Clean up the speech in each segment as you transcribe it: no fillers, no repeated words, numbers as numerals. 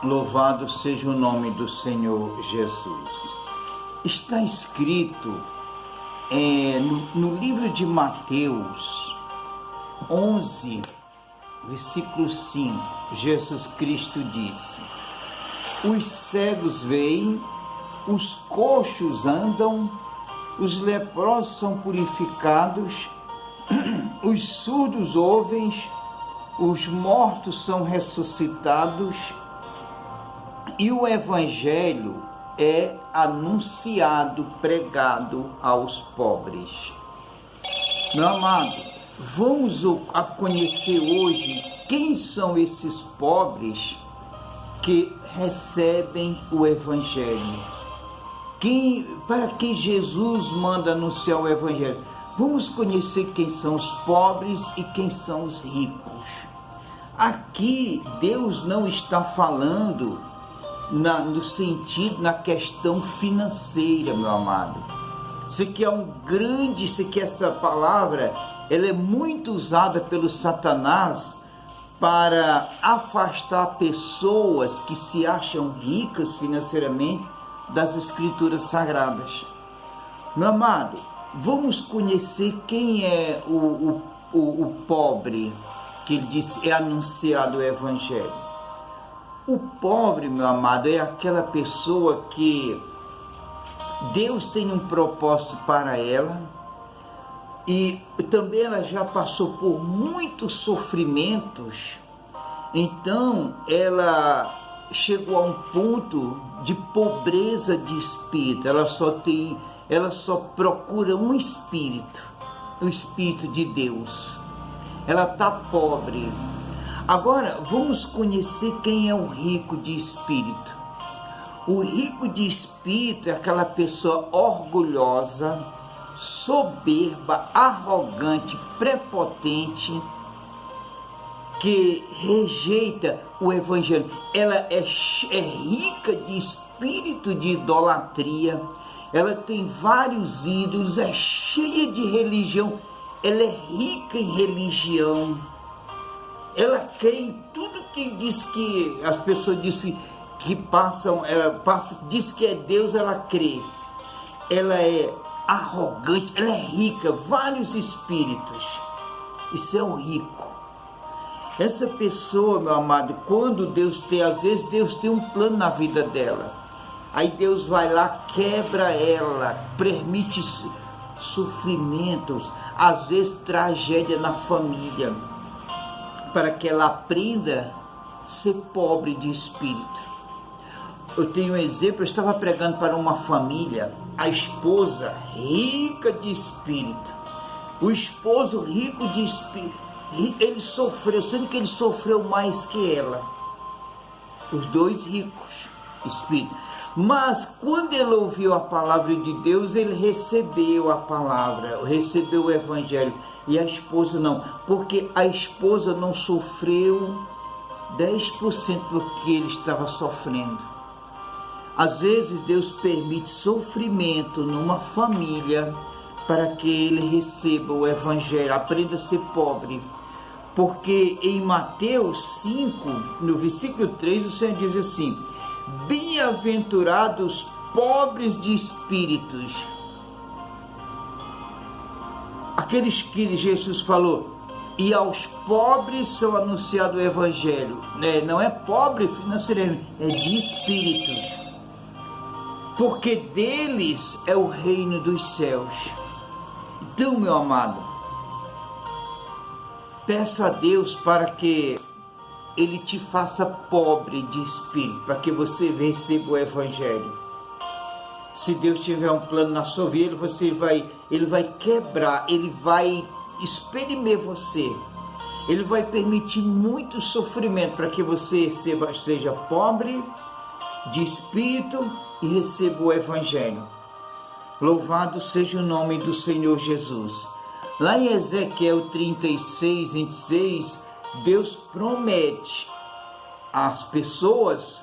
Louvado seja o nome do Senhor Jesus. Está escrito no livro de Mateus 11, versículo 5, Jesus Cristo disse: os cegos veem, os coxos andam, os leprosos são purificados, os surdos ouvem, os mortos são ressuscitados, e o Evangelho é anunciado, pregado aos pobres. Meu amado, vamos a conhecer hoje quem são esses pobres que recebem o Evangelho. Para que Jesus manda anunciar o Evangelho? Vamos conhecer quem são os pobres e quem são os ricos. Aqui Deus não está falando no sentido, na questão financeira, meu amado. Isso aqui essa palavra, ela é muito usada pelo Satanás para afastar pessoas que se acham ricas financeiramente das Escrituras Sagradas. Meu amado, vamos conhecer quem é o pobre, que ele disse, é anunciado o Evangelho. O pobre, meu amado, é aquela pessoa que Deus tem um propósito para ela e também ela já passou por muitos sofrimentos, então ela chegou a um ponto de pobreza de espírito. Ela só procura um espírito, o Espírito de Deus. Ela está pobre. Agora, vamos conhecer quem é o rico de espírito. O rico de espírito é aquela pessoa orgulhosa, soberba, arrogante, prepotente, que rejeita o Evangelho. Ela é rica de espírito de idolatria, ela tem vários ídolos, é cheia de religião, ela é rica em religião. Ela crê em tudo que diz que as pessoas dizem que diz que é Deus, ela crê. Ela é arrogante, ela é rica, vários espíritos. Isso é o rico. Essa pessoa, meu amado, quando às vezes Deus tem um plano na vida dela. Aí Deus vai lá, quebra ela, permite sofrimentos, às vezes tragédia na família, para que ela aprenda a ser pobre de espírito. Eu tenho um exemplo, eu estava pregando para uma família, a esposa rica de espírito, o esposo rico de espírito, ele sofreu, sendo que ele sofreu mais que ela, os dois ricos espíritos. Mas quando ele ouviu a palavra de Deus, ele recebeu a palavra, recebeu o Evangelho. E a esposa não, porque a esposa não sofreu 10% do que ele estava sofrendo. Às vezes Deus permite sofrimento numa família para que ele receba o Evangelho, aprenda a ser pobre. Porque em Mateus 5, no versículo 3, o Senhor diz assim: bem-aventurados pobres de espíritos. Aqueles que Jesus falou, e aos pobres são anunciado o Evangelho. Não é pobre financeiramente, é de espíritos. Porque deles é o reino dos céus. Então, meu amado, peça a Deus para que Ele te faça pobre de espírito, para que você receba o Evangelho. Se Deus tiver um plano na sua vida, Ele vai quebrar, Ele vai exprimir você. Ele vai permitir muito sofrimento para que você seja pobre de espírito e receba o Evangelho. Louvado seja o nome do Senhor Jesus. Lá em Ezequiel 36, 26, Deus promete às pessoas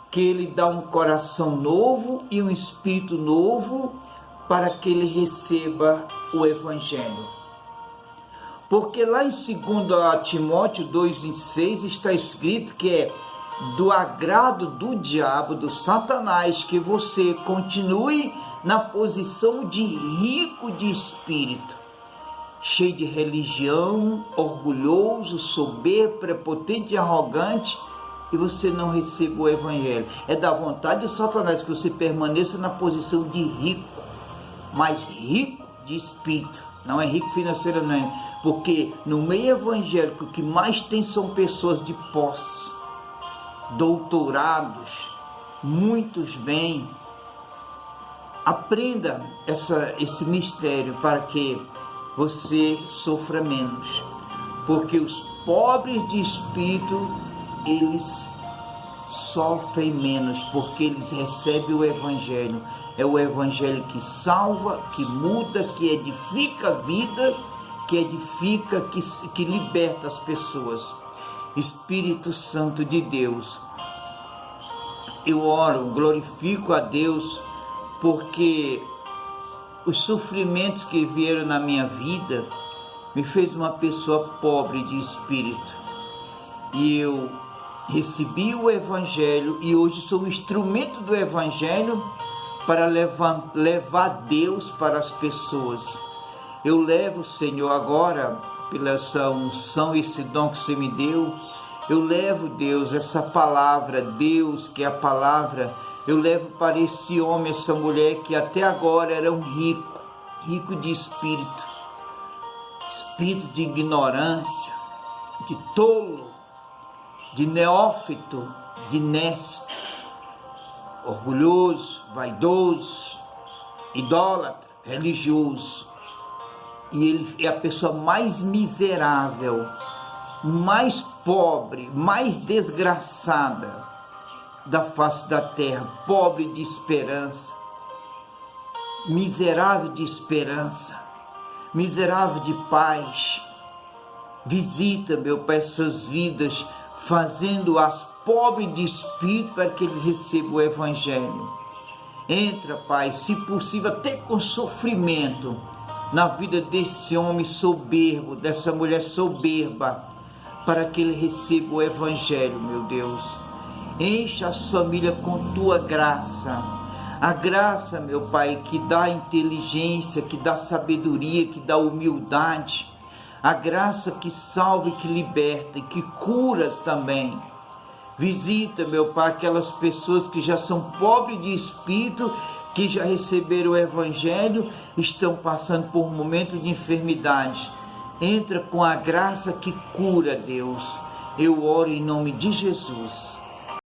que Ele dá um coração novo e um espírito novo para que ele receba o Evangelho. Porque lá em 2 Timóteo 2,26 está escrito que do agrado do diabo, do Satanás, que você continue na posição de rico de espírito, cheio de religião, orgulhoso, soberbo, prepotente e arrogante, e você não receba o evangelho. É da vontade de Satanás que você permaneça na posição de rico, mas rico de espírito, não é rico financeiramente, porque no meio evangélico o que mais tem são pessoas de posse, doutorados, muitos bem. Aprenda esse mistério para que você sofra menos, porque os pobres de espírito, eles sofrem menos, porque eles recebem o evangelho. É o evangelho que salva, que muda, que edifica a vida, que edifica, que liberta as pessoas. Espírito Santo de Deus, eu oro, glorifico a Deus, porque os sofrimentos que vieram na minha vida me fez uma pessoa pobre de espírito, e eu recebi o evangelho e hoje sou um instrumento do evangelho para levar Deus para as pessoas. Eu levo, Senhor, agora, pela essa unção, esse dom que você me deu, eu levo, Deus, essa palavra, Deus, que é a palavra, eu levo para esse homem, essa mulher que até agora eram rico de espírito de ignorância, de tolo, de neófito, de nécio, orgulhoso, vaidoso, idólatra, religioso. E ele é a pessoa mais miserável, mais pobre, mais desgraçada da face da terra, pobre de esperança, miserável de esperança, miserável de paz. Visita, meu Pai, essas vidas, fazendo-as pobres de espírito para que eles recebam o evangelho. Entra, Pai, se possível até com sofrimento, na vida desse homem soberbo, dessa mulher soberba, para que ele receba o evangelho, meu Deus. Encha a família com tua graça, a graça, meu Pai, que dá inteligência, que dá sabedoria, que dá humildade, a graça que salva e que liberta e que cura também. Visita, meu Pai, aquelas pessoas que já são pobres de espírito, que já receberam o evangelho, estão passando por momentos de enfermidade. Entra com a graça que cura, Deus. Eu oro em nome de Jesus.